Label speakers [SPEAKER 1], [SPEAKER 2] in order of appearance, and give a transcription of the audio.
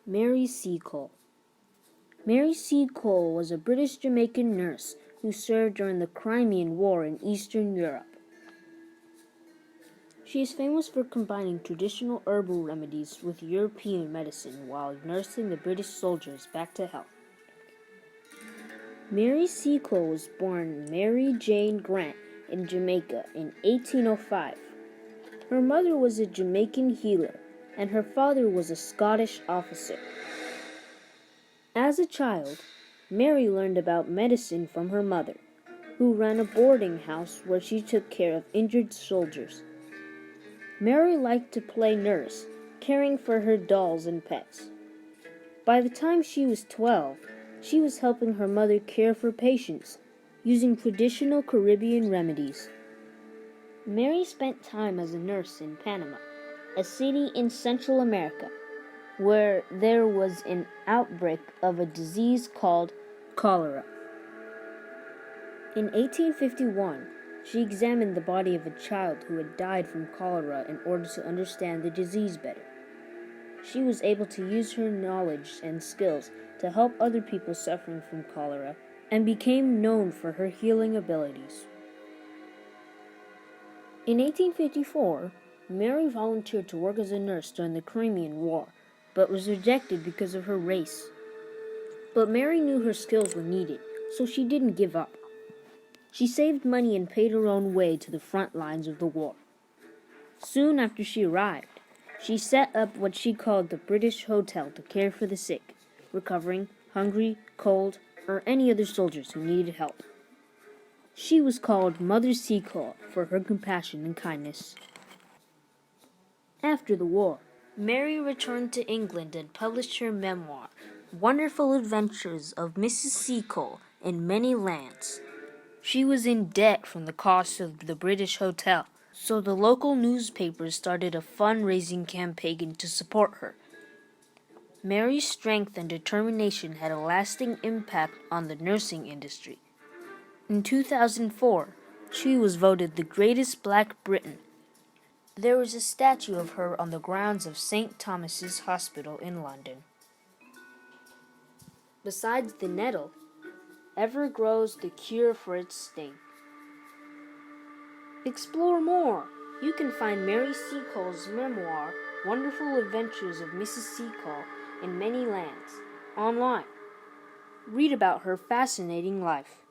[SPEAKER 1] Mary Seacole. Mary Seacole was a British Jamaican nurse who served during the Crimean War in Eastern Europe. She is famous for combining traditional herbal remedies with European medicine while nursing the British soldiers back to health. Mary Seacole was born Mary Jane Grant in Jamaica in 1805. Her mother was a Jamaican healer, and her father was a Scottish officer. As a child, Mary learned about medicine from her mother, who ran a boarding house where she took care of injured soldiers. Mary liked to play nurse, caring for her dolls and pets. By the time she was 12, she was helping her mother care for patients, using traditional Caribbean remedies. Mary spent time as a nurse in Panama, a city in Central America, where there was an outbreak of a disease called cholera. In 1851, she examined the body of a child who had died from cholera in order to understand the disease better. She was able to use her knowledge and skills to help other people suffering from cholera and became known for her healing abilities. In 1854, Mary volunteered to work as a nurse during the Crimean War, but was rejected because of her race. But Mary knew her skills were needed, so she didn't give up. She saved money and paid her own way to the front lines of the war. Soon after she arrived, she set up what she called the British Hotel to care for the sick, recovering, hungry, cold, or any other soldiers who needed help. She was called Mother Seacole for her compassion and kindness. After the war, Mary returned to England and published her memoir, Wonderful Adventures of Mrs. Seacole in Many Lands. She was in debt from the cost of the British Hotel, so the local newspapers started a fundraising campaign to support her. Mary's strength and determination had a lasting impact on the nursing industry. In 2004, she was voted the greatest Black Briton. There was a statue of her on the grounds of St. Thomas's Hospital in London. Besides the nettle, ever grows the cure for its sting. Explore more. You can find Mary Seacole's memoir, Wonderful Adventures of Mrs. Seacole in Many Lands, online. Read about her fascinating life.